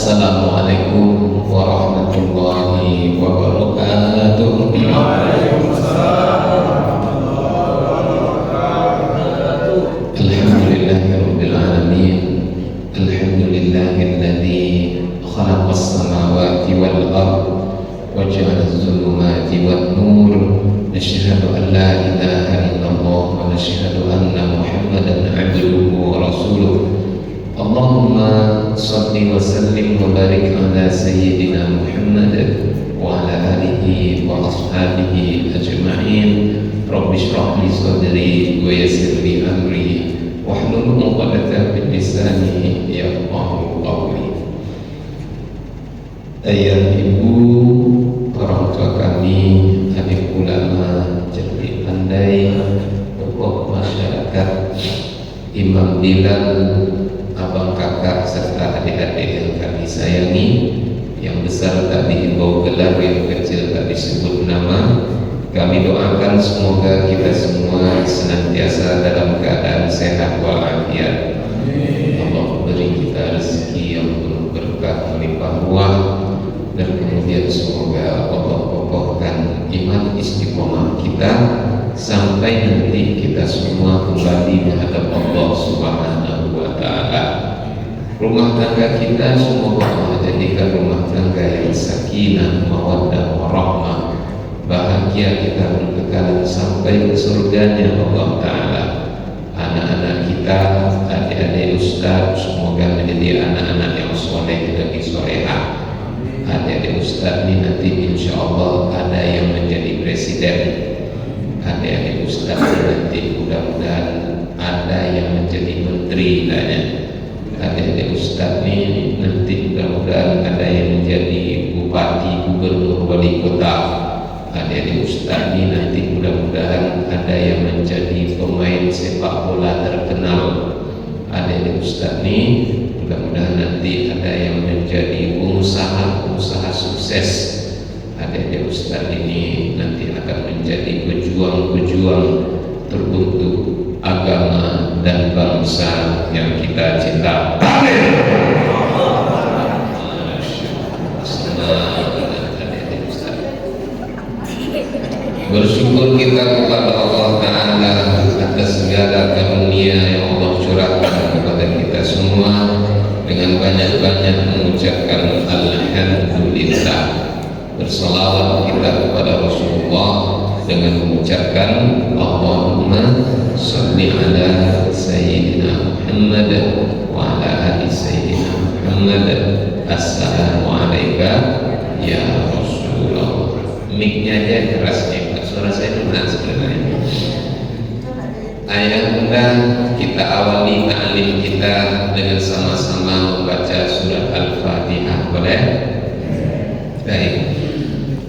Assalamualaikum warahmatullahi wabarakatuh. Alhamdulillahirabbil alamin. Alhamdulillahilladzi khalaqas samawati wal ardh wa ja'ala adh-dhulumati wan nur. Nashhadu an la ilaha illallah wa nashhadu anna Muhammadan abduhu wa rasuluh. Allahumma salli wa sallim wa barik ala sayyidina Muhammad wa ala alihi wa ashabihi ajma'in. Rabbi shrah li sadri wa yassir li amri wahlul 'uqdatam min lisani yafqahu qawli. Ayah ibu, orang tua kami, adik ulama, jadi pandai, tokoh masyarakat, Imam Bilal, abang kakak serta adik-adik yang kami sayangi, yang besar tak dihimbau gelar, yang kecil tak disebut nama. Kami doakan semoga kita semua senantiasa dalam keadaan sehat walafiat. Allah beri kita rezeki yang penuh berkah melimpah ruah, dan kemudian semoga Allah kokohkan iman istiqomah kita sampai nanti kita semua kembali menghadap Allah Subhanahu wa Ta'ala. Rumah tangga kita semoga Allah jadikan rumah tangga yang sakinah, mawaddah, warahmah, bahagia kita berkekalan sampai ke surganya Allah Ta'ala. Anak-anak kita, adik-adik ustaz, semoga menjadi anak-anak yang soleh dan solehah. Adik-adik ustaz ini nanti insya Allah ada yang menjadi presiden. Adik-adik ustaz nanti mudah-mudahan ada yang menjadi menteri tanya. Adik-adik ustaz ini nanti mudah-mudahan ada yang menjadi bupati, gubernur, wali kota. Adik-adik ustaz ini nanti mudah-mudahan ada yang menjadi pemain sepak bola terkenal. Adik-adik ustaz ini mudah-mudahan nanti ada yang menjadi pengusaha sukses. Adik-adik ustaz ini nanti akan menjadi pejuang-pejuang teruntuk agama dan bangsa yang kita cinta. Amin. Bersyukur kita kepada Allah Ta'ala atas segala karunia yang Allah curahkan kepada kita semua, dengan banyak-banyak mengucapkan Alhamdulillah. Bersalawat kita kepada Rasulullah dengan mengucapkan Allahumma salli ala Sayyidina Muhammad wa ala ali Sayyidina Muhammad. Assalamualaikum ya Rasulullah. Mic-nya aja keras nih, suara saya benar sebenarnya. Ayah bunda, kita awali ta'lim kita dengan sama-sama membaca surat Al-Fatihah, boleh? Baik.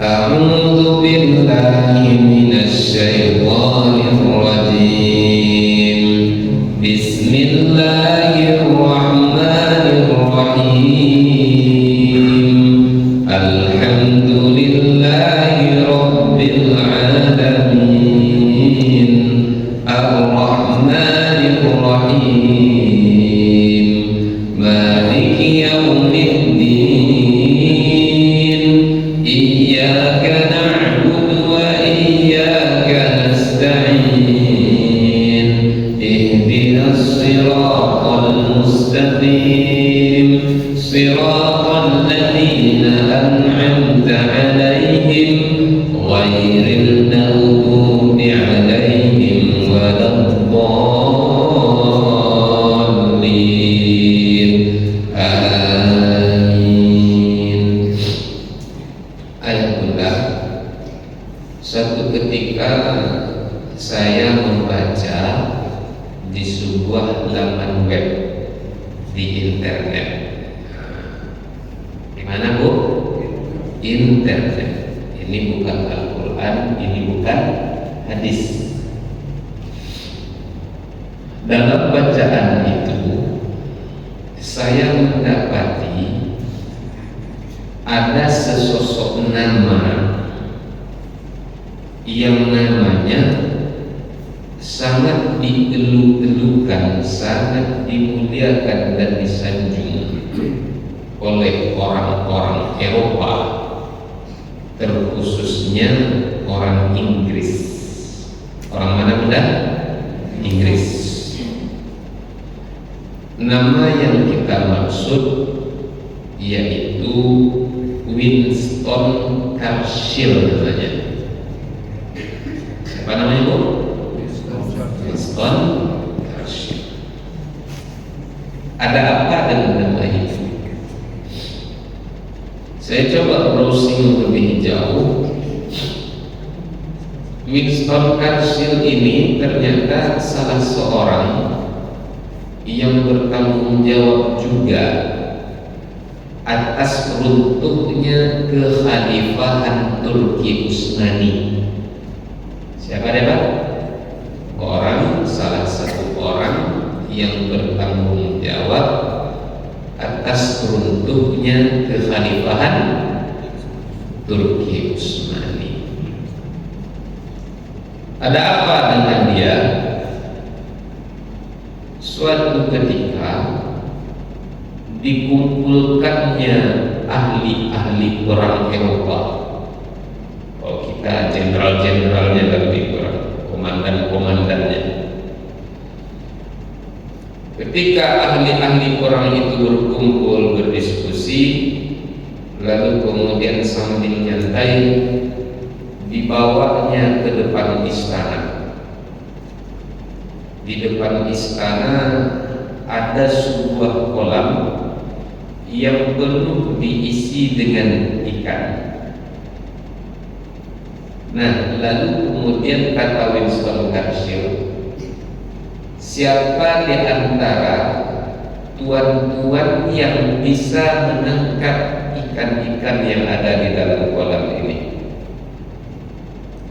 A'udzu billahi minasy syaithanir rajim. Bismillahirrahmanirrahim. Alhamdulillahi rabbil alamin. Ar-Rahmanir Rahim. Maliki yaumiddin. Iyyaka na'budu wa iyyaka nasta'in. Ihdinas siratal mustaqim. Siratal ladzina an'amta 'alaihim ghairil maghdubi 'alaihim waladdallin. Amin. Ayah bunda, suatu ketika saya membaca di sebuah laman web di internet. Di mana Bu? Internet. Ini bukan Al-Quran, ini bukan hadis. Dalam bacaan itu saya mendapati ada sesosok nama yang namanya sangat dielu-elukan, sangat dimuliakan dan disanjung oleh oleh orang-orang Eropa, terkhususnya orang Inggris. Orang mana Bunda? Inggris. Nama yang kita maksud yaitu Winston Churchill namanya. Siapa namanya Bu? Winston Churchill. Ada apa dengan nama itu? Saya coba browsing lebih jauh. Winston Churchill ini ternyata salah seorang yang bertanggung jawab juga atas runtuhnya kekhalifahan Turki Utsmani. Siapa dia Pak? Salah satu orang yang bertanggung jawab atas runtuhnya kekhalifahan Turki Utsmani. Ada apa dengan dia? Suatu ketika dikumpulkannya ahli-ahli perang Eropa. Kalau kita jenderal-jenderalnya lebih kurang, komandan-komandannya. Ketika ahli-ahli perang itu berkumpul berdiskusi, lalu kemudian sambil nyantai dibawanya ke depan istana. Di depan istana ada sebuah kolam yang penuh diisi dengan ikan. Nah, lalu kemudian kata Winston Churchill, siapa di antara tuan-tuan yang bisa menangkap ikan-ikan yang ada di dalam kolam ini?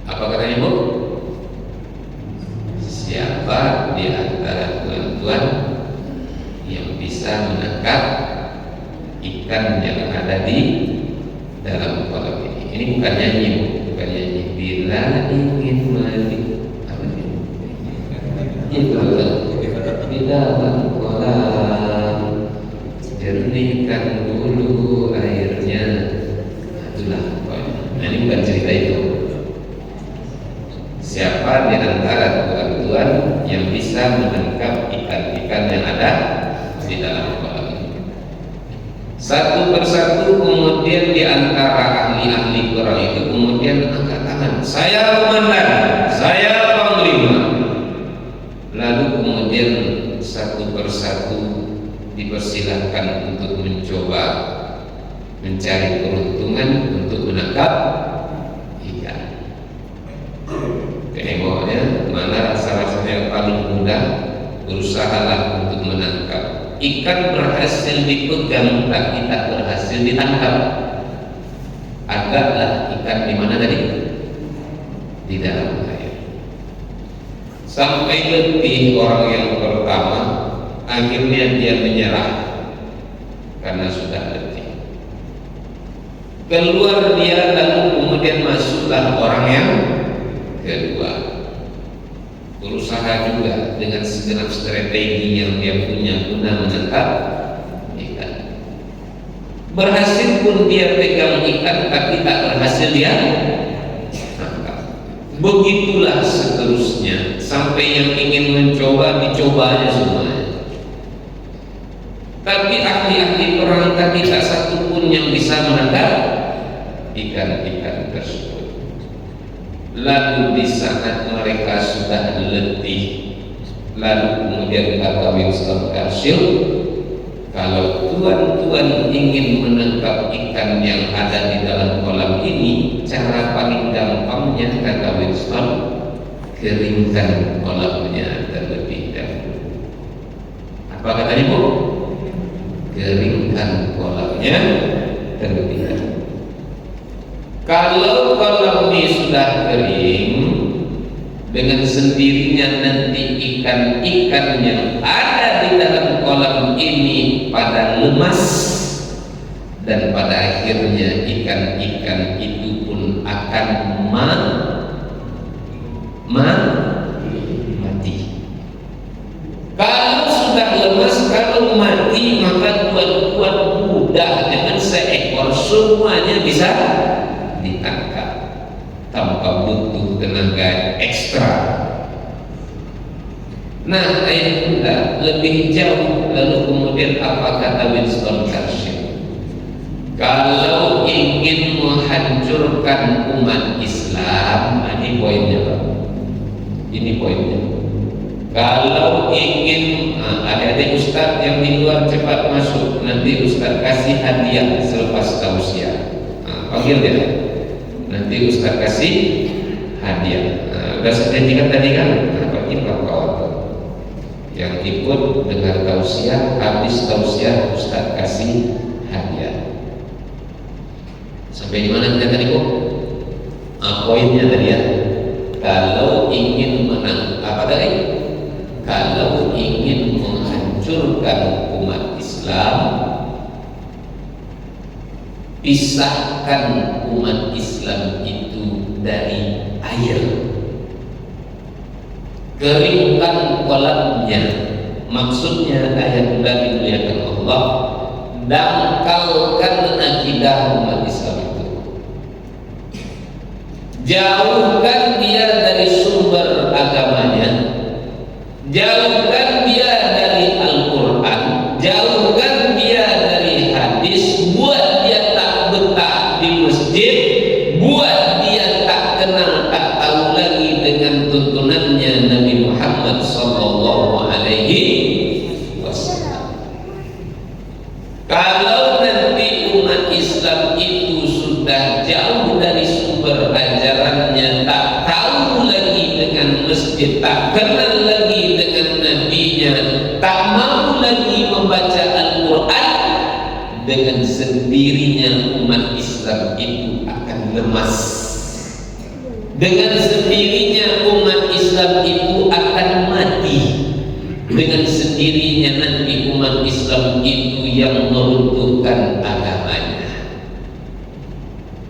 Apa katanya Bu? Siapa di antara tuan-tuan yang bisa menangkap ikan yang ada di dalam kolam ini? Ini bukan nyanyi, bukan nyanyi. Bila ingin mandi, apa sih? Itu di dalam kolam, jernihkan dulu airnya. Itulah. Nah, ini bukan cerita itu. Siapa di antara tuan-tuan yang bisa menangkap ikan-ikan yang ada di dalam kolam ini? Satu persatu kemudian di antara ahli-ahli perang itu kemudian angkat tangan. Saya komandan, saya panglima. Lalu kemudian satu persatu dipersilahkan untuk mencoba mencari peruntungan untuk menangkap ikan. Pokoknya mana rasa-rasanya paling mudah, berusahalah untuk menangkap. Ikan berhasil dipegang tapi tak berhasil ditangkap. Agaklah ikan di mana tadi? Di dalam air. Sampai letih orang yang pertama, akhirnya dia menyerah karena sudah letih. Keluar dia, lalu kemudian masuklah orang yang kedua. Berusaha juga dengan segenap strategi yang dia punya guna menangkap ikan. Berhasil pun dia pegang ikan tapi tak berhasil dia tangkap. Begitulah seterusnya sampai yang ingin mencoba dicobanya semuanya. Tapi ahli-ahli perang tadi tak satu pun yang bisa menangkap ikan-ikan tersebut. Lalu di saat mereka sudah letih, lalu kemudian kata Winston Churchill, kalau tuan-tuan ingin menangkap ikan yang ada di dalam kolam ini, cara paling gampangnya kata Winston, keringkan kolamnya terlebih dahulu. Apa katanya Bu? Keringkan kolamnya terlebih dahulu. Kalau kolam ini sudah kering, dengan sendirinya nanti ikan-ikan yang ada di dalam kolam ini pada lemas, dan pada akhirnya ikan-ikan itu pun akan mati. Kalau sudah lemas, kalau mati, maka tuan-tuan mudah dengan semuanya bisa ditangkap tanpa butuh tenaga ekstra. Nah, ayat kita lebih jauh. Lalu kemudian apa kata Winston Churchill? Kalau ingin menghancurkan umat Islam, ini poinnya Pak. Ini poinnya. Kalau ingin ada ustaz yang di luar cepat masuk, nanti ustaz kasih hadiah selepas tausiah. Panggil dia. Nanti ustaz kasih hadiah. Udah saya janjikan tadi kan? Bagi kawan yang ikut dengar tausiah, habis tausiah ustaz kasih hadiah. Sampai di mana kita tadi kok? Poinnya tadi ya. Kalau ingin menang apa tadi? Kalau ingin menghancurkan umat Islam, pisahkan umat Islam itu dari air, keringkan kolamnya. Maksudnya ayat yang dimuliakan Allah, dangkalkan akidah umat Islam itu, jauhkan dia dari sumber agamanya, jauhkan dia dari Al-Quran, jauhkan dia dari hadis, buat dia tak betah di masjid, buat dia tak kenal, tak tahu lagi dengan tuntunannya Nabi Muhammad sallallahu alaihi wasallam. Kalau nanti umat Islam itu sudah jauh dari sumber ajarannya, tak tahu lagi dengan masjid, tak kenal lagi dengan nabinya, tak mau lagi membaca Al-Quran, dengan sendirinya umat Islam itu akan lemas. Dengan sendirinya umat Islam itu akan mati. Dengan sendirinya nanti umat Islam itu yang meruntuhkan agamanya.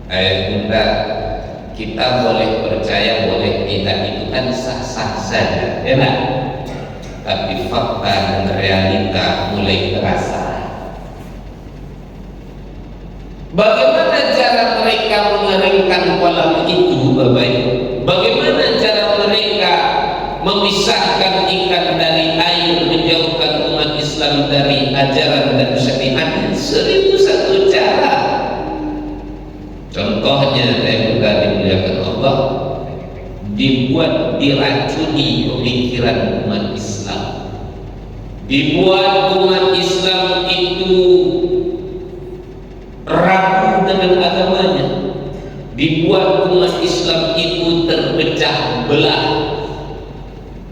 Ayat bunda, kita boleh percaya, boleh tidak, itu kan sah-sah saja, ya kan? Tapi fakta dan realita mulai terasa. Bagaimana cara mereka mengeringkan kolam itu, Bapak Ibu? Bagaimana cara mereka memisahkan ikan dari air, menjauhkan umat Islam dari ajaran dan syariat? 1001 cara. Contohnya, yang sudah dimuliakan Allah, dibuat diracuni pemikiran umat Islam, dibuat umat Islam itu ragu dengan agamanya, dibuat umat Islam itu terpecah belah,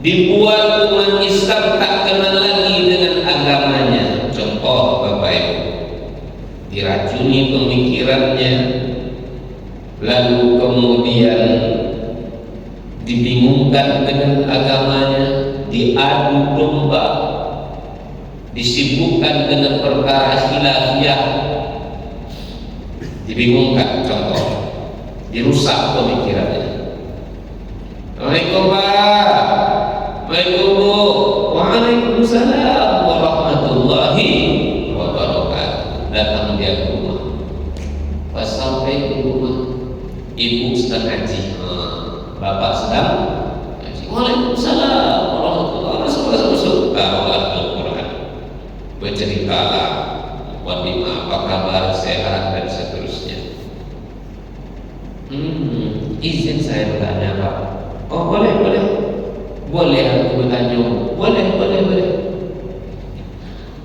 dibuat umat Islam tak kenal lagi dengan agamanya. Contoh Bapak Ibu, diracuni pemikirannya, lalu kemudian dibingungkan dengan agamanya, diadu domba, disibukkan dengan perkara khilafiyah, dibingungkan. Contoh, dirusak pemikirannya. Assalamualaikum Pak, Waalaikumsalam Bu, Waalaikumsalam warahmatullahi wabarakatuh. Datang dia ke rumah. Pas sampai ke rumah, ibu sedang ngaji, bapak sedang ngaji. Waalaikumsalam warahmatullahi wabarakatuh. Tahulah Al-Quran, berceritalah wadimah, apa kabar, sehat dan seterusnya. Izin saya bertanya Pak. Oh boleh aku bertanya. Boleh.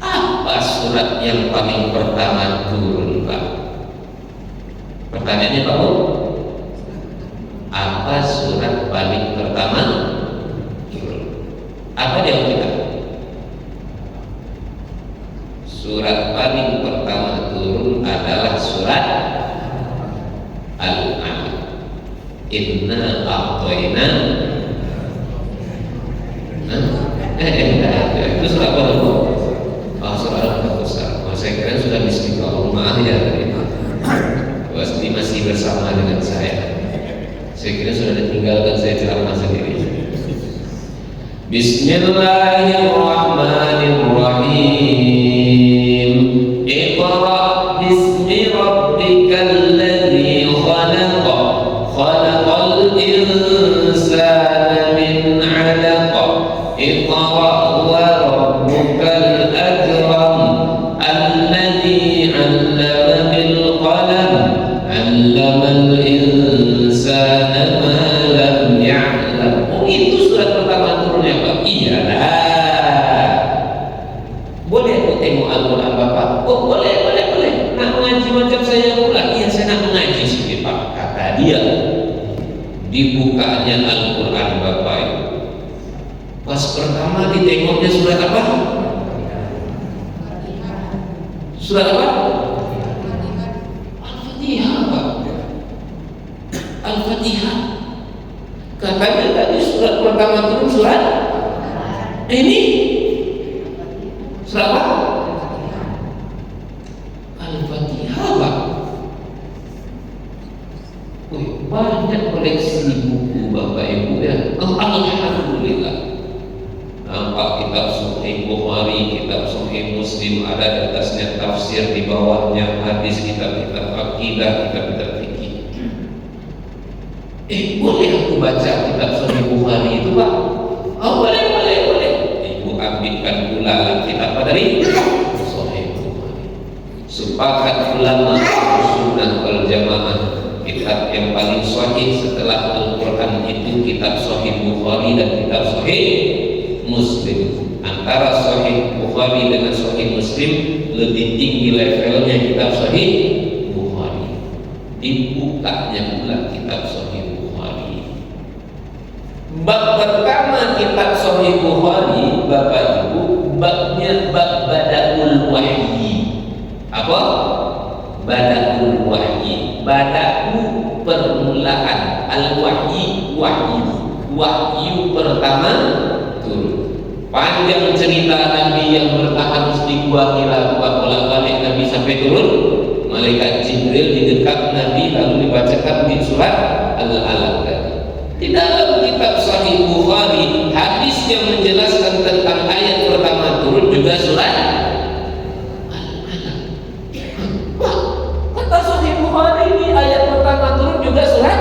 Apa surat yang paling pertama turun Pak? Pertanyaannya Pak Bu, apa surat paling pertama turun? Apa dia kita? Surat paling pertama turun adalah surat Al-Alaq. Inna a'tayna. Itu surat apa dulu? Surat Al-Baqarah. Saya kira sudah bismillah ya. Pasti masih bersama dengan saya. Saya kira sudah ditinggalkan saya ceramah sendiri. Bismillahirrahmanirrahim. Iqra bismi rabbika bukanya Al-Quran Bapak Ibu. Pas pertama ditengoknya surat apa? Surat apa? Al-Fatihah Pak. Al-Fatihah. Katanya tadi surat pertama turun surat ini surat apa? Al-Fatihah Pak. Banyak koleksi buku Bapak Ibu ya. Alhamdulillah. Nampak kitab Sahih Bukhari, kitab Sahih Muslim, ada di atasnya tafsir, di bawahnya hadis, kitab-kitab akidah, kitab-kitab fikih. Boleh aku baca kitab Sahih Bukhari itu Pak? Oh boleh. Ibu ambilkan pula kitab apa tadi? Sahih Bukhari. Sepakat ulama Sunnah wal Jamaah, kitab yang paling sahih setelah Al-Quran itu kitab Sahih Bukhari dan kitab Sahih Muslim. Antara Sahih Bukhari dengan Sahih Muslim lebih tinggi levelnya kitab Sahih Bukhari. Dibukanya pula kitab Sahih Bukhari. Bab pertama kitab Sahih Bukhari Bapak Ibu, babnya bab Bada'ul Wahyi. Apa? Bada'ul Wahyi. Bada'u permulaan, al-wahyi wahyu pertama turun. Panjang cerita Nabi yang bertahan seribu Hira bolak-balik Nabi sampai turun. Malaikat Jibril di dekat Nabi lalu dibacakan di surat Al-Alaq. Di dalam kitab Sahih Bukhari hadis yang menjelaskan tentang ayat pertama turun juga surat Al-Alaq. Kata Sahih Bukhari ini ayat pertama turun juga surat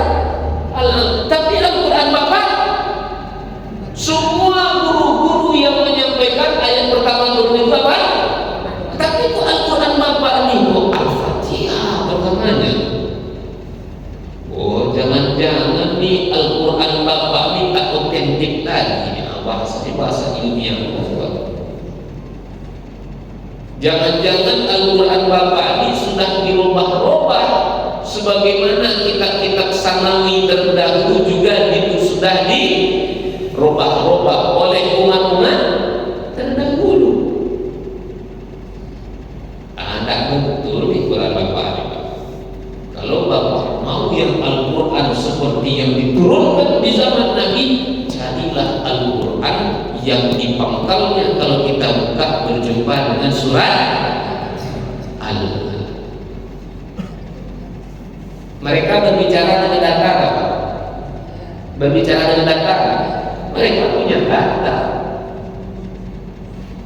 Al-Alaq. Tapi Al-Quran Bapak, semua guru-guru yang menyampaikan ayat pertama turun itu apa? Tapi itu Al-Quran Bapak ini kok Al-Fatihah pertamanya. Oh jangan-jangan nih Al-Quran Bapak ini tak otentik lagi. Bahasa ilmiah. Jangan-jangan Al-Quran Bapak ini sudah dirubah-rubah, sebagaimana kitab-kitab samawi terdahulu juga itu sudah dirubah-rubah oleh umat-umat terdahulu. Anda betul di Quran Bapak. Kalau Bapak mau yang Al-Quran seperti yang diturunkan di zaman Nabi, jadilah Al-Quran yang dipangkalnya kalau kita buka berjumpa dengan surat Al-Alaq. Mereka berbicara dengan data apa? Berbicara dengan data, mereka punya data.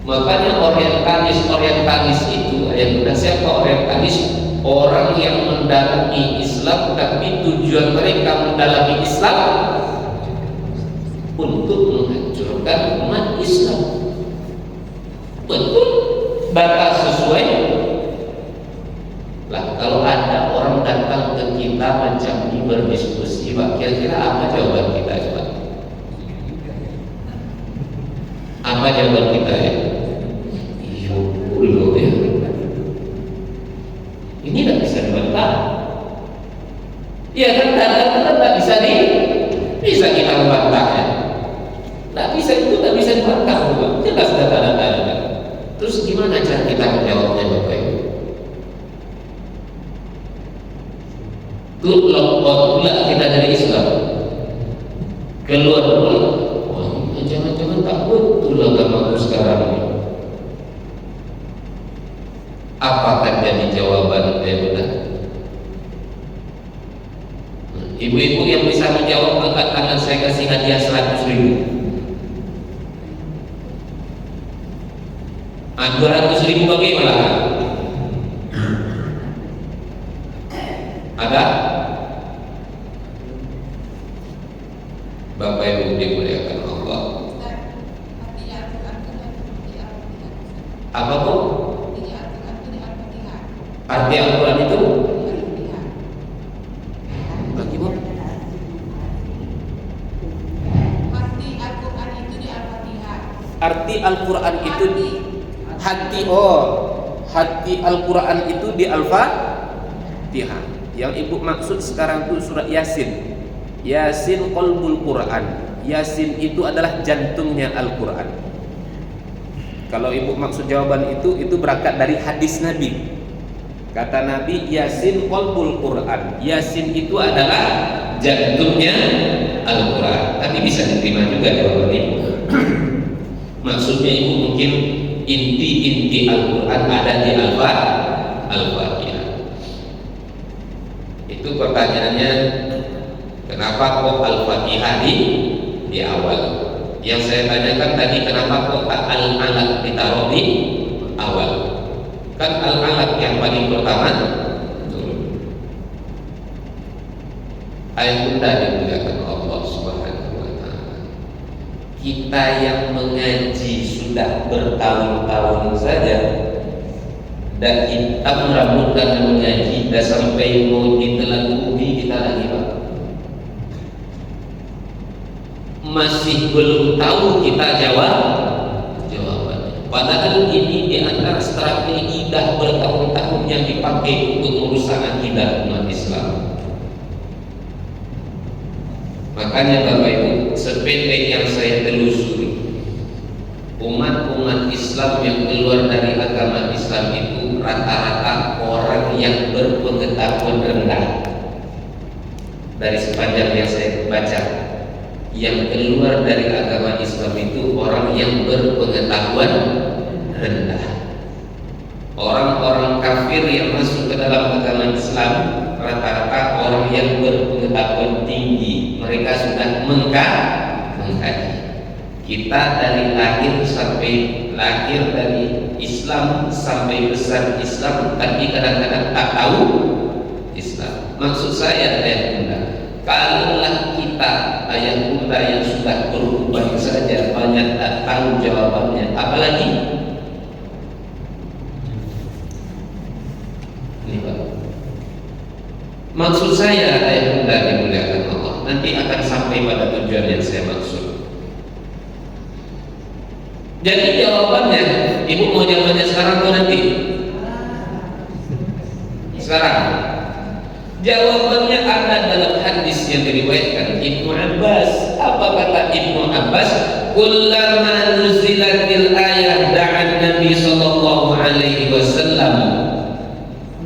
Makanya orientalis itu, yang siapa orientalis? Orang yang mendalami Islam tapi tujuan mereka mendalami Islam untuk menghancurkan umat Islam. Betul, data sesuai lah. Kalau ada orang datang ke kita macam ini berdiskusi, Pak, kira-kira apa jawaban kita coba? Apa jawaban kita ya? Iya, dulu ya. Ini tidak bisa dibantah. Ya kan, data itu tidak bisa kita membantah ya. Tidak bisa, itu tidak bisa dibantah, Pak. Jelas data-datanya. Terus gimana cara kita menjawabnya, Bapak Ibu? Keluar pula kita dari Islam, keluar pula. Wah, jangan-jangan tak betul agamaku sekarang ini. Apakah jadi jawaban benar? Ibu-ibu yang bisa menjawab angkat tangan, saya kasih hadiah 100.000. 200.000 bagaimana? Ada? Bapak Ibu dimuliakan Allah. Apa tuh? Arti Al-Quran itu? Bagaimana? Arti Al-Quran itu di Al-Fatihah. Arti Al-Quran itu hati Al-Quran itu di Al-Fatihah. Yang ibu maksud sekarang itu surat Yasin. Yasin qalbul Quran. Yasin itu adalah jantungnya Al-Quran. Kalau ibu maksud jawaban itu berangkat dari hadis Nabi. Kata Nabi, Yasin qalbul Quran. Yasin itu adalah jantungnya Al-Quran. Tapi bisa diterima juga jawaban ibu. Maksudnya ibu mungkin inti-inti Al-Quran ada di Al-Fatihah. Itu pertanyaannya, kenapa kok Al-Fatihah di awal? Yang saya tanyakan tadi, kenapa kok Al-Alaq ditaruh di awal? Kan Al-Alaq yang paling pertama turun. Ayat bunda dimuliakan Allah Subhanahu wa ta'ala. Kita yang mengaji sudah bertahun-tahun saja, dan hitam rambut karena mengaji, dan sampai mau ditelan bumi kita lagi Pak, masih belum tahu kita jawabannya. Padahal ini di antara strategi dah bertahun-tahun yang dipakai untuk merusak akidah umat Islam. Makanya Bapak Ibu, sependek yang saya telusuri, umat-umat Islam yang keluar dari agama Islam itu rata-rata orang yang berpengetahuan rendah. Dari sepanjang yang saya baca, yang keluar dari agama Islam itu orang yang berpengetahuan rendah. Orang-orang kafir yang masuk ke dalam agama Islam rata-rata orang yang berpengetahuan tinggi. Mereka sudah mengkaji. Kita dari lahir dari Islam sampai besar Islam, tapi kadang-kadang tak tahu Islam. Maksud saya ayat bunda, kalaulah kita ayat bunda yang sudah berubah saja banyak tak tahu jawabannya, apalagi ini Pak. Maksud saya ayat bunda dimuliakan Allah, nanti akan sampai pada tujuan yang saya maksud. Jadi jawabannya, ibu mau jawabannya sekarang atau nanti? Sekarang. Jawabannya ada dalam hadis yang diriwayatkan Ibnu Abbas. Apa kata Ibnu Abbas? Kullama nuzilatil ayah da'an Nabi sallallahu alaihi wasallam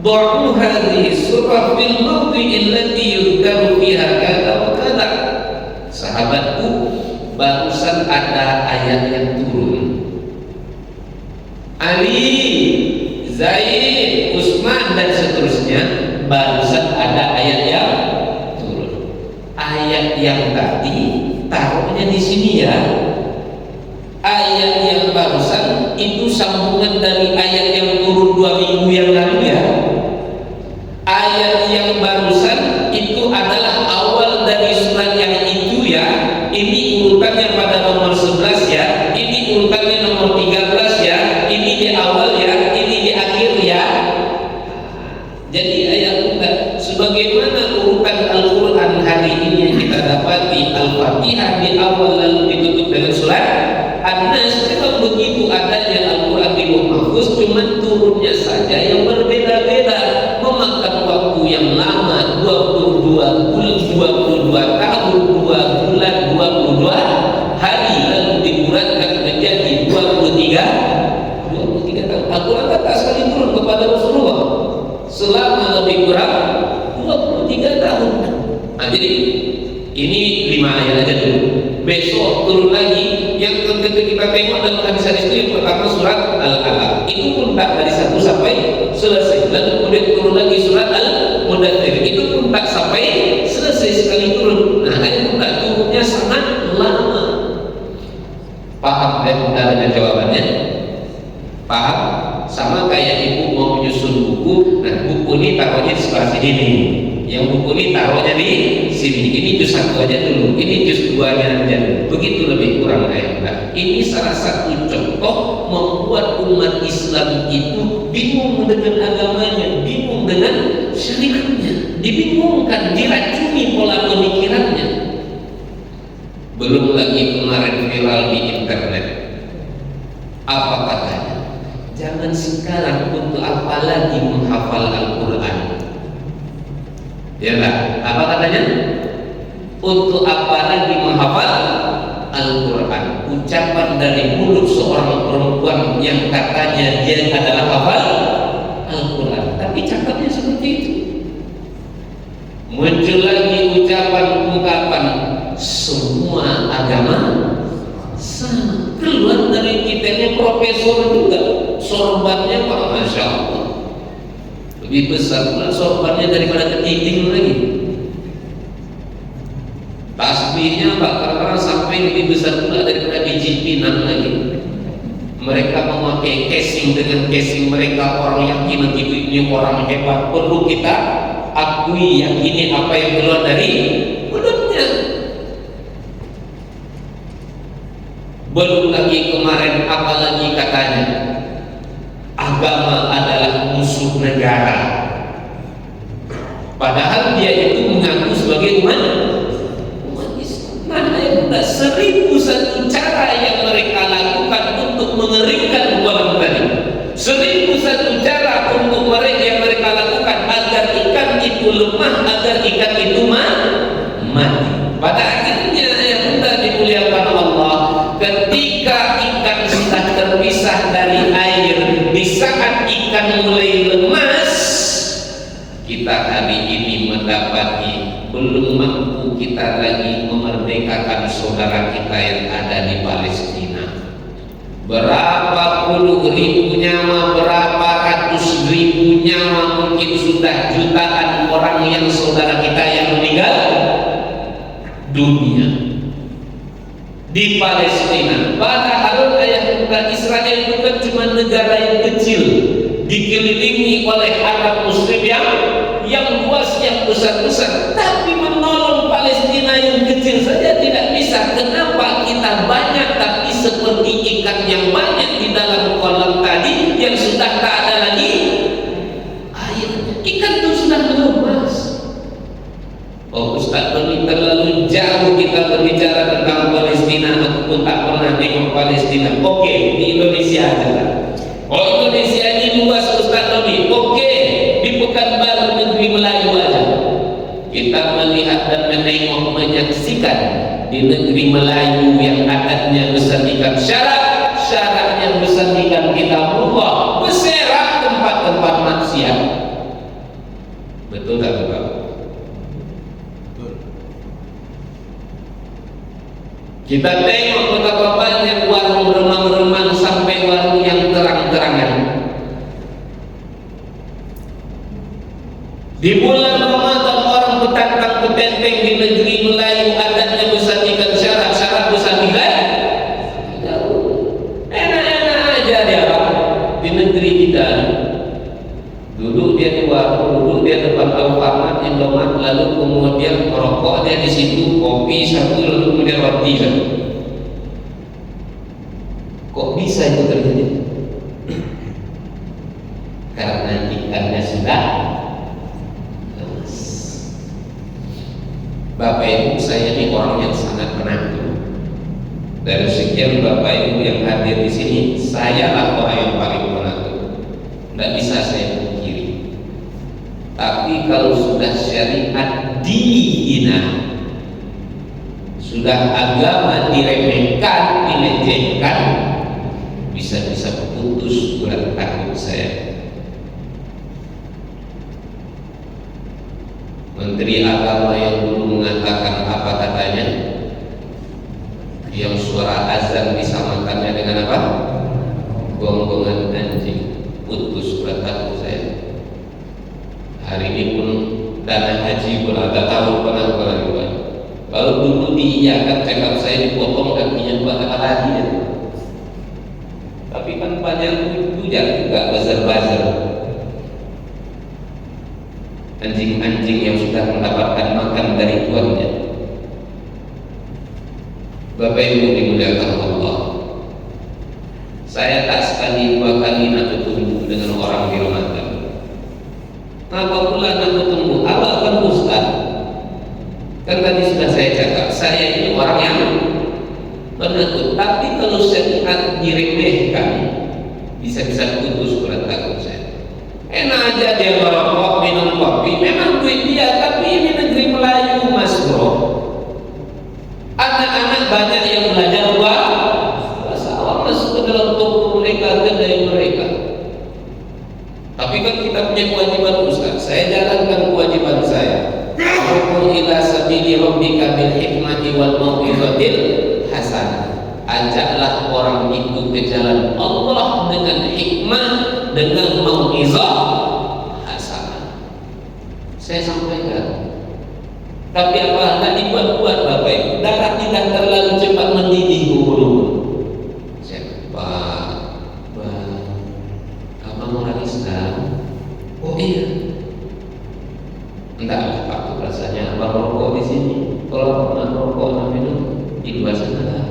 du'u hadhihi surah fil mawdi'i allati yudkaru fiha kadza wa kadza. Sahabatku, barusan ada ayat yang turun. Ali, Zaid, Utsman dan seterusnya, barusan ada ayat yang turun. Ayat yang tadi taruhnya di sini ya. Ayat yang barusan itu sambungan dari ayat yang turun 2 minggu yang lalu ya. Ayat yang barusan itu adalah awal dari surat yang itu ya. Ini urutannya pada nomor 11 ya. Ini urutannya nomor 13 ya. Ini di awal ya. Ini di akhir ya. Jadi ayat kita sebagaimana urutan Al-Quran hari ini yang kita dapati, Al-Fatihah di awal lalu ditutup dengan surat An-Nas. Memang begitu adanya Al-Quran di Lauh Mahfuz, cuman turunnya saja yang berbeda-beda, memakan waktu yang lama, 22 tahun, 2 bulan, 22 hari, lalu dibulatkan menjadi 23 tahun. Al-Quran tak sekali turun kepada Rasulullah selama lebih kurang 23 tahun. Nah, jadi ini 5 ayat aja dulu. Besok turun lagi. Yang ketika kita tengok dalam hadis-hadis itu, yang pertama surat Al-Alaq, itu pun tak dari 1 sampai selesai. Lalu kemudian turun lagi surat Al-Mudaththir, itu pun tak sampai selesai sekali turun. Nah, ayat pun tak turunnya sangat lama. Paham ya dengan jawabannya? Paham? Sama kayak ibu mau menyusun buku, nah buku ini taruhnya di sebelah sini nih, yang buku ini taruhnya di sini. Ini juz 1 aja dulu, ini juz 2-nya aja dulu. Begitu lebih kurang ayat. Ini salah satu contoh membuat umat Islam itu bingung dengan agamanya, bingung dengan syariatnya, dibingungkan, diracuni pola pemikirannya. Belum lagi kemarin viral di internet. Apa katanya? Jangan sekarang untuk apa lagi menghafal Al-Quran. Ya lah, apa katanya? Untuk apa lagi menghafal Al-Quran? Ucapan dari mulut seorang perempuan yang katanya dia adalah hafal Al-Quran, tapi cakapnya seperti itu. Muncul lagi ucapan-ungkapan semua agama sama. Keluar dari kita ini profesor juga, sorbannya Pak, Masya Allah, lebih besar pula sorbannya daripada kepiting lagi. Tasbihnya Pak kadang-kadang sampai lebih besar pula daripada biji pinang lagi. Mereka memakai casing, dengan casing mereka orang yakin ini orang hebat. Perlu kita akui, yakini apa yang keluar dari mulutnya. Belum lagi kemarin apalagi katanya agama adalah musuh negara, padahal dia itu mengaku sebagai umat Islam. Mana yang sudah 1001 cara yang mereka lakukan untuk mengeringkan buang tadi, 1001 cara untuk mereka yang mereka lakukan agar ikan itu lemah, agar ikan itu mati. Pada akhirnya yang sudah dimuliakan Allah, ketika ikan sudah terpisah dari air, di saat ikan mulai lemas, kita hari ini mendapati belum mampu kita lagi memerdekakan saudara kita yang ada di Palestina. Berapa puluh ribu nyawa, berapa ratus ribu nyawa, mungkin sudah jutaan orang yang saudara kita yang meninggal dunia di Palestina. Padahal ayah Israel itu kan cuma negara yang kecil, dikelilingi oleh Arab Muslim yang luas, yang besar-besar, tapi menolong Palestina yang kecil saja tidak bisa. Kenapa kita banyak tapi seperti ikan yang banyak di dalam kolam tadi yang sudah tak ada lagi airnya? Ikan itu sudah lemas. Oh Ustaz, ini terlalu jauh kita berbicara tentang Palestina. Aku pun tak pernah tengok Palestina. Oke, di Indonesia aja lah. Oh Indonesia ini luas Ustaz Tony. Oke, di Pekanbaru negeri Melayu aja. Kita melihat dan menengok, menyaksikan di negeri Melayu yang adatnya bersandingan syarat yang bersandingan kitabullah, berserak tempat-tempat maksiat. Betul tak Bapak? Kita tengok betapa banyak warung remang-remang sampai warung yang terang-terangan. Di bulan Ramadan orang petantang petenteng di negeri Melayu adatnya bersandingan syarat bersandingan. Enak-enak aja dia Pak di negeri kita. Duduk dia di warung, duduk dia depan Alfamart, Indomaret, lalu kemudian merokok dia di situ, kopi satu, lalu kemudian roti satu. Kok bisa itu terjadi? Karena ikannya sudah lemas. Bapak Ibu, saya ini orang yang sangat penakut. Dari sekian Bapak Ibu yang hadir di sini, saya lah orang yang paling penakut. Tidak bisa saya pungkiri. Tapi kalau sudah syariat dihina, sudah agama diremehkan, dilecehkan, bisa-bisa putus berat takut saya. Menteri Agama yang dulu mengatakan apa katanya, yang suara azan disamakannya dengan apa? Gonggongan anjing. Putus berat takut saya. Hari ini pun dana haji pun ada tahun penanggulangan dua. Kalau dulu diiyakan cakap saya dipotong kakinya buat apa lagi ya? Tapi kan banyak tujak juga buzzer-buzzer, anjing-anjing yang sudah mendapatkan makan dari tuannya. Bapak Ibu dimuliakan Allah, saya tak sekali dua kali nak bertemu dengan orang di Ramadan. Kenapa pula nak bertemu? Awak kan Ustaz, kan tadi sudah saya cakap, saya ini orang yang penakut. Tapi kalau syariat diremehkan, bisa-bisa putus berat takut saya. Enak aja dia merokok, minum kopi, memang duit dia, tapi ini negeri Melayu Mas Bro. saya jalankan kewajiban saya. Ud'u ila sabili rabbika bil hikmati wal mau'izatil hasanah. Ajaklah orang itu ke jalan Allah dengan hikmah, dengan mau'izah hasanah. Saya sampaikan. Tapi apa hendak dibuat-buat Bapak Ibu? Darah tidak terlalu cepat mendidih bubur. Saya abang orang Islam. Oh iya. Entahlah Pak, itu rasanya abang rokok di sini. Kalau pernah rokok dan minum di luar sana lah.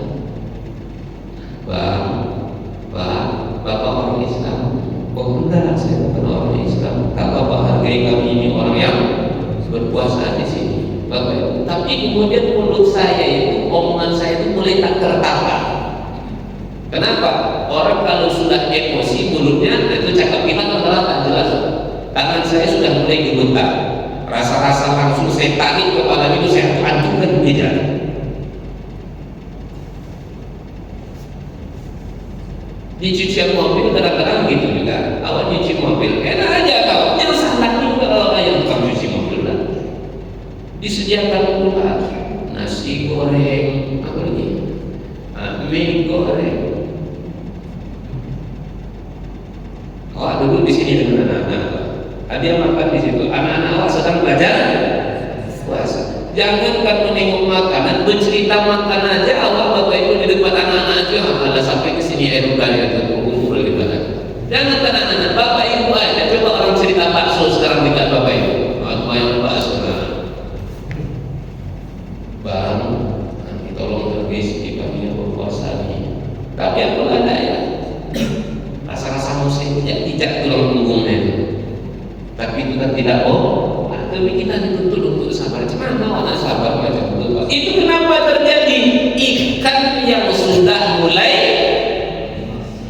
Bapak orang Islam. Oh enggak, saya bukan orang Islam. Tak Bapak hargai kami ini orang yang berpuasa di sini. Bapak, tapi kemudian mulut saya itu, omongan saya itu mulai tak tertata. Kenapa? Orang kalau sudah emosi mulutnya itu cakap kita adalah tak jelas. Tangan saya sudah mulai gemetar. Rasa-rasa langsung saya tarik kepala itu, saya hancurkan meja. Di cucian mobil kadang-kadang gitu juga. Awak cuci mobil, enak aja kau. Yang salah juga kalau yang tukang cuci mobil lah. Disediakan pula nasi goreng, apa lagi? Mie goreng. Awak duduk di sini dengan anak-anak. Dia makan di situ. Anak-anak awak sedang belajar puasa. Jangankan menengok makanan, bercerita makan aja awak Bapak Ibu di depan anak-anak itu malah sampai ke sini air udara atau berkumpul di mana. Jangankan anak-anak, Bapak Ibu aja coba orang cerita bakso sekarang dekat Bapak Ibu. Apa yang bakso? Bang, nanti tolong tergeis di pagi berpuasa ini. Tapi apa ada ya? Rasa-rasa musik tidak tulang punggungnya itu. Tapi itu kan tidak tapi kita dituntut untuk sabar. Mana anak sabar macam itu? Itu kenapa terjadi? Ikan yang sudah mulai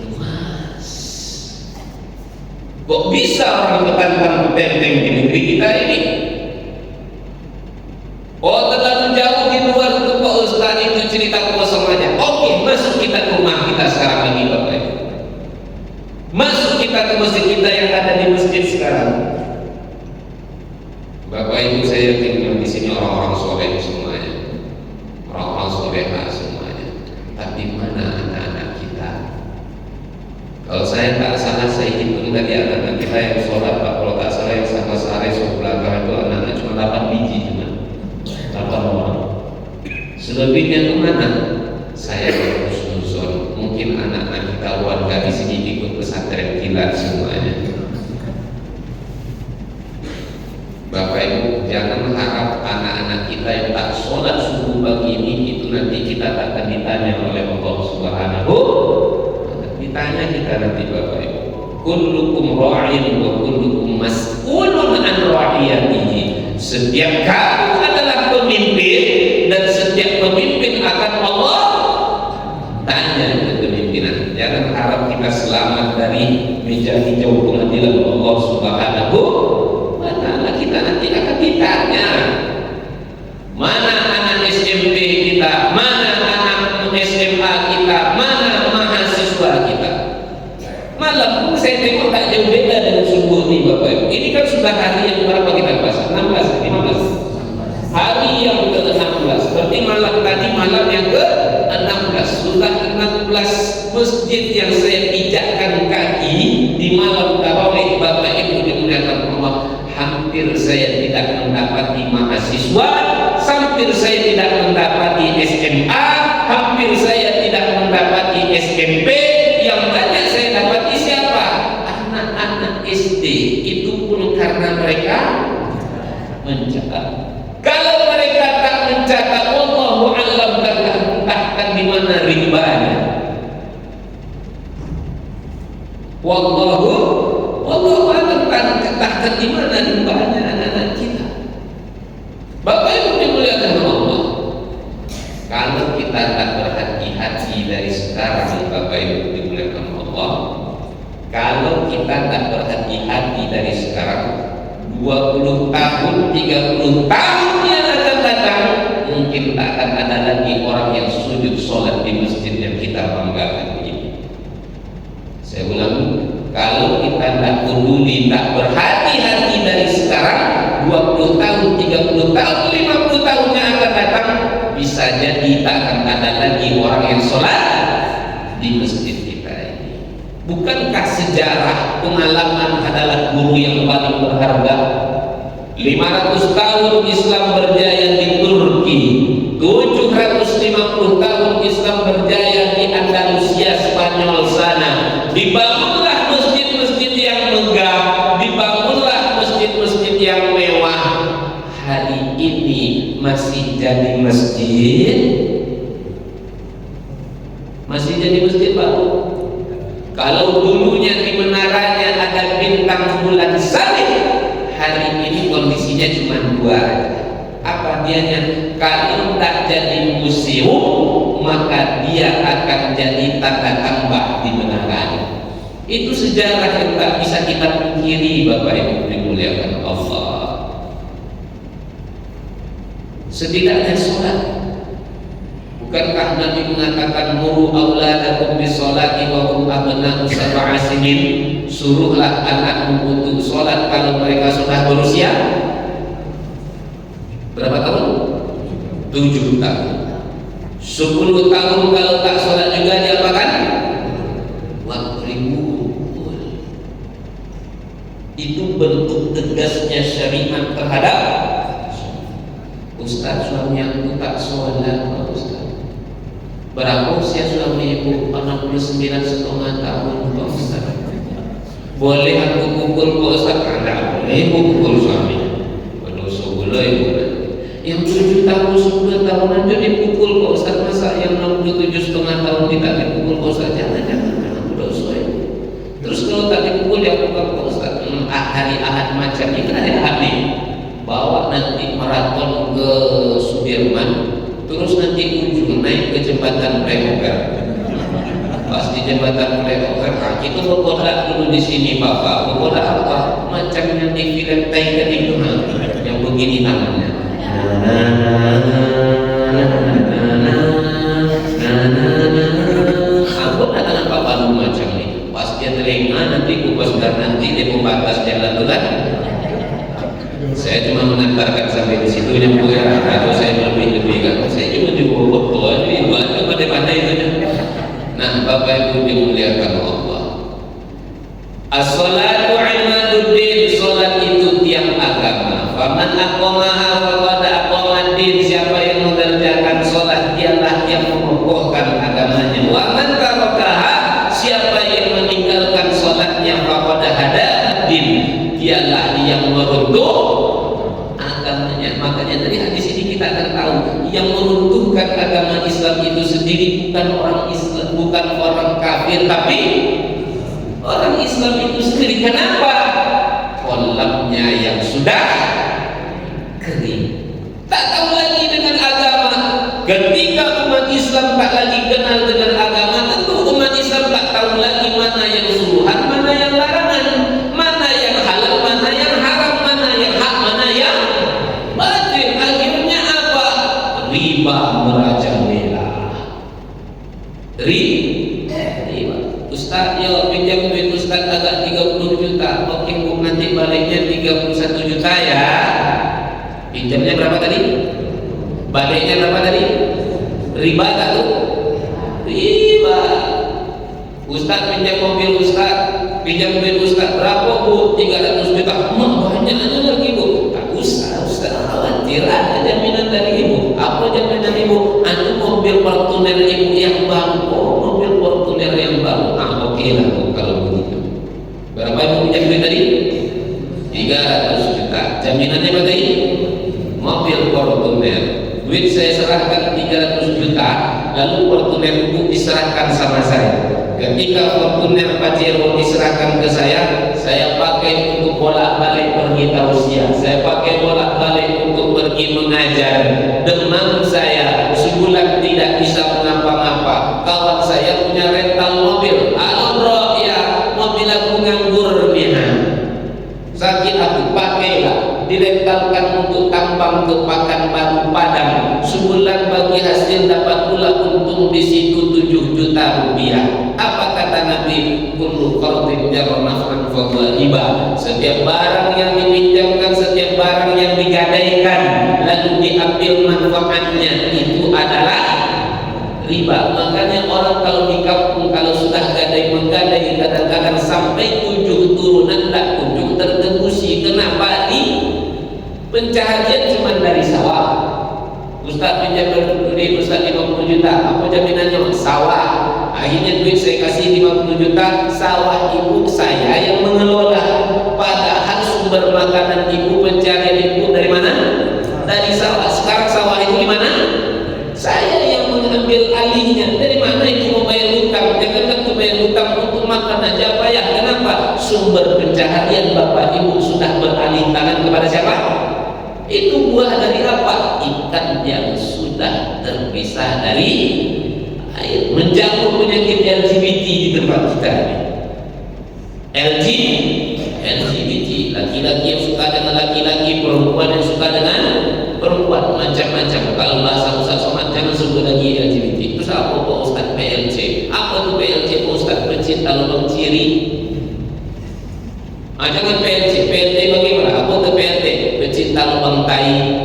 lemas. Kok bisa orang petantang petenteng di negeri kita ini? Oh terlalu jauh di luar itu Pak Ustaz, itu cerita kosong aja. Oke, masuk kita ke rumah kita sekarang lagi Bapak Ibu. Masuk kita ke masjid kita yang ada di masjid sekarang. Bapak Ibu, saya tinggal di sini orang-orang soleh semuanya, orang-orang soleha semuanya. Tapi mana anak-anak kita? Kalau saya tak salah, saya hitung tadi anak-anak kita yang sholat, Pak, kalau tak salah yang sama sehari belakang itu anak-anak cuma 8 biji cuma 8 orang. Selebihnya itu mana? Saya berhusnuzon. Mungkin anak-anak kita warga di sini ikut pesantren kilat semuanya. Bapak Ibu, jangan harap anak-anak kita yang tak sholat subuh pagi ini itu nanti kita tak akan ditanya oleh Allah Subhanahu. Ditanya kita nanti Bapak Ibu. Kullukum ra'in wa kullukum mas'ulun an ra'iyatihi. Setiap kamu adalah pemimpin dan setiap pemimpin akan Allah tanya kepemimpinan. Jangan harap kita selamat dari meja hijau pengadilan Allah Subhanahu. Kita nanti akan ditanya mana anak SMP kita, mana anak SMA kita, mana mahasiswa kita. Malam pun saya tengok tak jauh beda dengan subuh ini Bapak Ibu. Ini kan sudah hari yang berapa kita puasa? 16, 15 hari yang ke-16. Berarti malam tadi malam yang ke-16. Sudah 16 masjid yang saya pijakkan kaki di malam tarawih Bapak Ibu dimuliakan Allah. Hampir saya tidak mendapati mahasiswa, hampir saya tidak mendapati SMA, hampir saya tidak mendapati SMP. Yang banyak saya dapati siapa? Anak-anak SD. Itu pun karena mereka mencatat. Kalau mereka tak mencatat, wallahu a'lam, entahkan di mana ribanya. Wallahu a'lam, entahkan di mana ribanya anak-anak kita. Bapak Ibu dimuliakan Allah. Kalau kita tak berhati-hati dari sekarang, Bapak Ibu dimuliakan Allah, kalau kita tak berhati-hati dari sekarang, 20 tahun, 30 tahun yang akan datang, mungkin tak akan ada lagi orang yang sujud sholat di masjid yang kita banggakan ini. Saya ulang, kalau kita tak peduli, tak berhati-hati dari sekarang, tahun, 50 tahun yang akan datang, bisa jadi tak akan ada lagi orang yang sholat di masjid kita ini. Bukankah sejarah pengalaman adalah guru yang paling berharga? 500 tahun Islam berjaya di Turki, 750 tahun Islam berjaya di Andalusia, Spanyol sana. Dibangunlah masjid-masjid yang megah, dibangunlah masjid-masjid yang mewah. Hari ini masih jadi masjid, masih jadi masjid baru. Kalau dulunya di menaranya ada bintang bulan salib, hari ini kondisinya cuma 2 aja. Apa dianya? Kalau tak jadi museum, maka dia akan jadi tanda tambah di menaranya. Itu sejarah yang tak bisa kita pungkiri, Bapak Ibu dimuliakan Allah. Setidaknya sholat. Bukankah Nabi mengatakan muru auladakum bisolati wa hum abna'u sab'a sinin? Suruhlah anakmu untuk sholat kalau mereka sudah berusia berapa tahun? 7 tahun. 10 tahun kalau tak sholat juga diapakan? Waqribul. Itu bentuk tegasnya syariat terhadap Ustaz. Suami aku tak sholat, Pak Ustaz. Berapa usia suami ibu? 69,5 tahun, Pak Ustaz. Boleh aku pukul Pak Ustaz? Tidak boleh ibu pukul suami. Berdosa pula ibu. Yang 7 tahun, 10 tahun aja dipukul Pak Ustaz. Masa yang 67,5 tahun tidak dipukul Pak Ustaz? Jangan berdosa ibu. Terus kalau tak dipukul ya bukan Pak Ustaz. Hari Ahad macam ini kan ada habis. Bawa nanti maraton ke Sudirman, terus nanti ujung naik ke jembatan flyover. Pas di jembatan flyover, kita berkodak dulu di sini Bapak. Berkodak apa? Macam yang di film Tiger itu, yang begini namanya. Aku tak dengan Bapak dulu macam ini. Pas dia telinga nanti kupas dan nanti dia pembatas jalan tu kan. Saya cuma mengantarkan sampai di situ yang boleh, atau saya lebih kan. Saya cuma di bawah ini buat pada itu. Nah, Bapak Ibu dimuliakan Allah. As-salatu imaduddin, salat itu tiang agama. Faman aqamaha faqad aqamad-din, siapa yang mengerjakan salat dialah yang mengokohkan agamanya. Wa man tarakaha, siapa yang meninggalkan salatnya faqad hadad-din, dialah yang meruntuh agamanya. Makanya dari hadis ini kita akan tahu yang meruntuhkan agama Islam itu sendiri bukan orang Islam, bukan orang kafir, tapi orang Islam itu sendiri. Kenapa? Kolamnya yang sudah kering, tak tahu lagi dengan agama. Ketika umat Islam tak lagi kenal dengan agama, tentu umat Islam tak tahu lagi mana yang suruhan, mana yang larangan, mana yang halal, mana yang haram, mana yang hak, mana yang batil. Akhirnya apa? Riba merajalela. Riba. Ustaz, yo pinjam duit Ustaz agak 30 juta. Oke, Bu, nanti baliknya 31 juta ya. Pinjamnya berapa tadi? Baliknya berapa tadi? Riba tak tuh? Riba. Ustaz pinjam mobil Ustaz, pinjam duit Ustaz berapa Bu? 300 juta. Banyak aja lagi Bu. Tak usah Ustaz, khawatir ada jaminan dari Ibu. Apa jaminan Ibu? Anu mobil Fortuner Ibu yang baru. Oh, mobil Fortuner yang baru. Oke lah Bu kalau begitu. Berapa Ibu pinjam duit tadi? 300 juta. Jaminannya apa tadi? Mobil Fortuner. Duit saya serahkan 300 juta, lalu Fortuner itu diserahkan sama saya. Ketika Fortuner Pajero diserahkan ke saya pakai untuk bolak-balik pergi tausiah, saya pakai bolak-balik untuk pergi mengajar. Demam saya sebulan tidak bisa mengapa-ngapa. Kawan saya punya rental mobil. Halo bro, ya mobil aku nganggur nih. Sakit aku, pakailah. Direntalkan untuk tampang ke Pekanbaru Padang. Sebulan bagi hasil dapat pula untung di situ 7 juta rupiah. Apa kata Nabi? Kullu qardin jarra naf'an fa huwa hibah. Setiap barang yang dipinjamkan, setiap barang yang digadaikan suci. Kenapa? Di pencaharian cuma dari sawah. Ustaz pinjam duit Ustaz 50 juta, apa jaminannya? Sawah. Akhirnya duit saya kasih 50 juta, sawah ibu saya yang mengelola. Padahal sumber makanan ibu, pencarian ibu dari mana? Dari sawah. Sekarang sawah itu di mana? Saya yang mengambil alihnya. Dari mana itu mau bayar hutang? Jangan tuh bayar hutang untuk makan aja payah. Kenapa? Sumber pencaharian bapak ibu sudah beralih tangan kepada siapa? Itu buah dari apa? Ikan yang sudah terpisah dari air. Menjamur penyakit LGBT di tempat kita ini. LGBT, laki-laki yang suka dengan laki-laki, perempuan yang suka dengan perempuan, macam-macam. Kalau bahasa Ustaz Somad jangan sebut lagi LGBT. Terus apa Pak Ustaz PLC? Apa tuh PLC Pak Ustaz? Pecinta lubang ciri. Jangan PLC bagaimana? Apa tuh PLT? Pecinta lubang tai.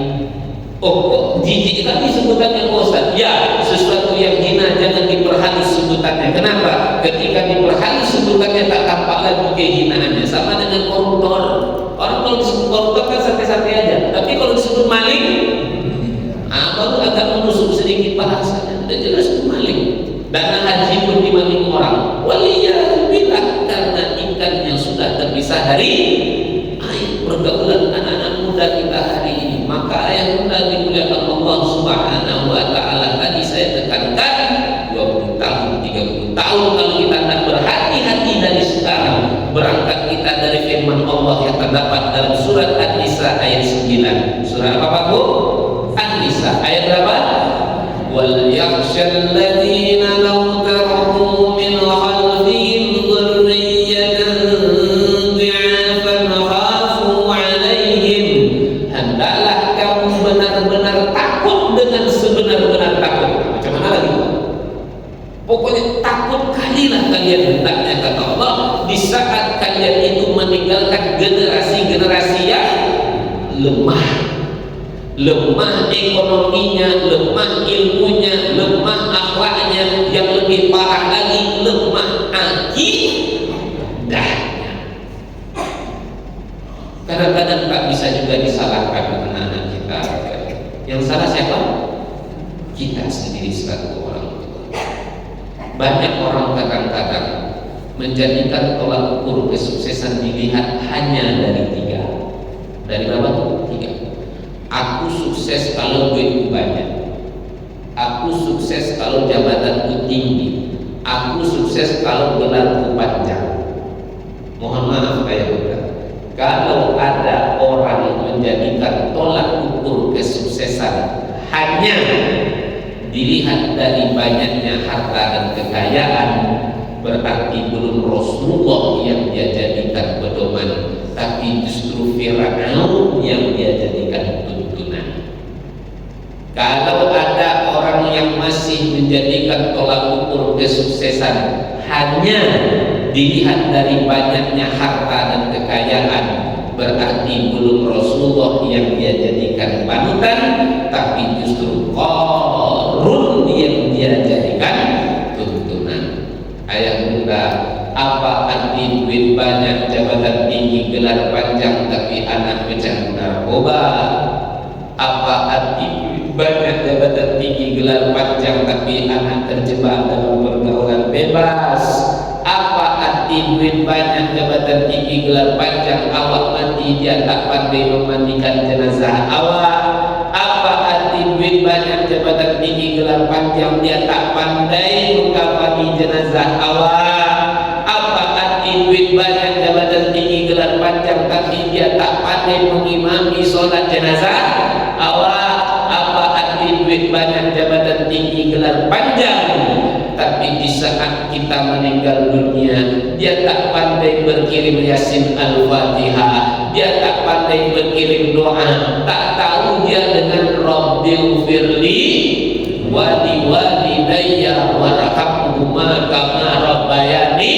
Oh kok jijik tadi sebutannya Pak Ustaz? Ya, sesuatu yang hina jangan diperhalus sebutannya. Kenapa? Ketika diperhalus sebutannya tak tampak lagi kehinaannya. Sama dengan koruptor. Orang kalau disebut koruptor kan santai-santai aja. Tapi kalau disebut maling, baru agak menusuk sedikit bahasanya. Sudah jelas itu maling. Dana haji pun dimaling orang. Waliyahillah, karena ikan yang sudah terpisah dari air. Pergaulan anak-anak muda kita hari ini. Maka ayat muda dimuliakan Allah Subhanahu wa Ta'ala. Tadi saya tekankan 20 tahun, 30 tahun kalau kita tidak berhati-hati dari sekarang. Berangkat kita dari firman Allah yang terdapat dalam surat An-Nisa ayat 9. Surah apa Pak Bu? An-Nisa ayat berapa? Wal yakhshal ladzina law taraku min khalfihim dzurriyyatan dhi'afan khafu 'alaihim. Hendaklah kamu benar-benar takut dengan sebenar-benar takut. Macam mana lagi? Pokoknya takut kalilah kalian hendaknya, kata Allah, di saat kalian itu meninggalkan generasi-generasi yang lemah ekonominya, lemah ilmunya, lemah akhlaknya, yang lebih parah lagi lemah akidahnya. Kadang-kadang tak bisa juga disalahkan anak-anak kita. Yang salah siapa? Kita sendiri selaku orang tua. Banyak orang kadang-kadang menjadikan tolak ukur kesuksesan dilihat hanya dari 3. Dari berapa tuh? 3. Aku sukses kalau duitku banyak. Aku sukses kalau jabatanku tinggi. Aku sukses kalau gelarku panjang. Mohon maaf kayak bukan. Kalau ada orang menjadikan tolak ukur kesuksesan hanya dilihat dari banyaknya harta dan kekayaan, berarti belum Rasulullah yang dia jadikan pedoman, tapi justru Fir'aun yang dia jadikan tuntunan. Kalau ada orang yang masih menjadikan tolak ukur kesuksesan hanya dilihat dari banyaknya harta dan kekayaan, berarti belum Rasulullah yang dia jadikan panutan, tapi justru Qarun yang dia jadikan tuntunan. Ayah bunda, apa arti duit banyak, jabatan tinggi, gelar panjang, tapi anak pecandu narkoba? Apa arti duit banyak, jabatan tinggi, gelar panjang, tapi anak terjebak dalam pergaulan bebas? Apa arti duit banyak, jabatan tinggi, gelar panjang, awak mati dia tak pandai memandikan jenazah awak? Apa arti duit banyak, jabatan tinggi, gelar panjang, dia tak pandai mengkafani jenazah awak? Apa arti duit banyak, jabatan tinggi, gelar panjang, tapi dia tak pandai mengimami sholat jenazah awak? Apa arti duit banyak, jabatan tinggi, gelar panjang, tapi di saat kita meninggal dunia dia tak pandai berkirim Yasin Al-Fatihah, dia tak pandai berkirim doa, tak tahu dia dengan Rabbil firli wali walidayya warhamhuma kama rabbayani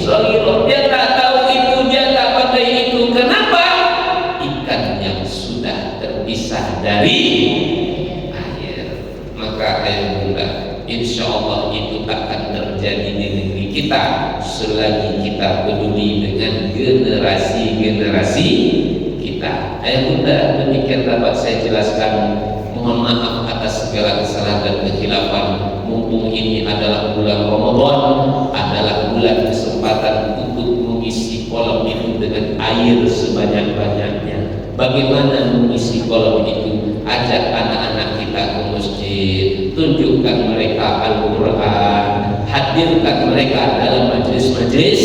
shaghira. Dia tak tahu itu, dia tak pandai itu. Kenapa? Ikan yang sudah terpisah dari air. Maka ayah bunda, insya Allah itu takkan terjadi di negeri kita selagi kita peduli dengan generasi-generasi kita. Bunda, demikian dapat saya jelaskan. Mohon maaf atas segala kesalahan dan kekhilafan. Mumpung ini adalah bulan Ramadan, adalah bulan kesempatan untuk mengisi kolam itu dengan air sebanyak-banyaknya. Bagaimana mengisi kolam itu? Ajak anak-anak kita ke masjid, tunjukkan mereka Al-Quran, hadirkan mereka dalam majelis-majelis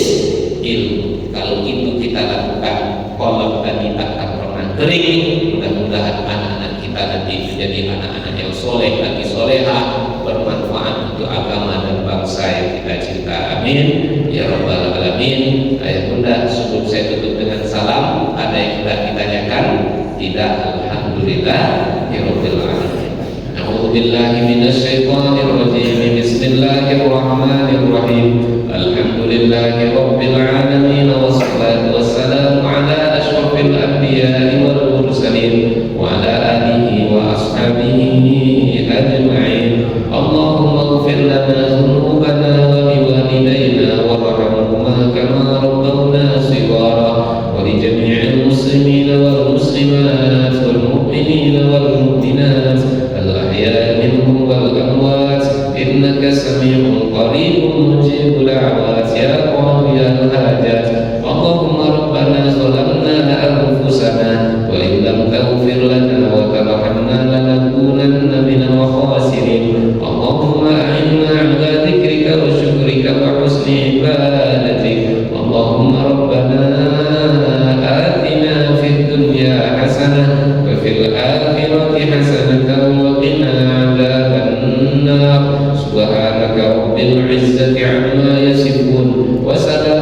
ilmu. Kalau itu kita lakukan, kolam tadi akan pernah kering. Mudah-mudahan anak-anak kita nanti menjadi anak-anak yang soleh lagi soleha, bermanfaat untuk agama dan bangsa yang kita cinta. Amin ya rabbal alamin. Ayah bunda, sebelum saya tutup dengan salam, ada yang hendak ditanyakan? Tidak. Alhamdulillah ya rabbil alamin. A'udzu billahi minasyaitonir rajim. Bismillahirrahmanirrahim. Alhamdulillahi rabbil alamin, wassalatu wassalamu ala asyrafil anbiya'i wal mursalin wa ala alihi wa ashabihi ajma'in. Allahumma ighfir lana dhunubana wa liwalidayna warhamhuma kama rabbawna shighara wa li jami'il muslimina wal muslimat wal mu'minina wal mu'minat al ahya'i minhum wal amwat innaka sami'un qaribun mujibul da'wat ya qadiyal hajat. Allahumma rabbana zalamna anfusana wa in lam taghfir lana wa tarhamna lanakunanna minal khasirin. Allahumma a'inna 'ala dzikrika wa syukrika wa husni ibadatik. Allahumma rabbana atina fid dunya hasanah wa fil akhirati hasanatan wa qina 'adzaban nar. Subhanaka rabbil izzati 'amma yasifun wa salamun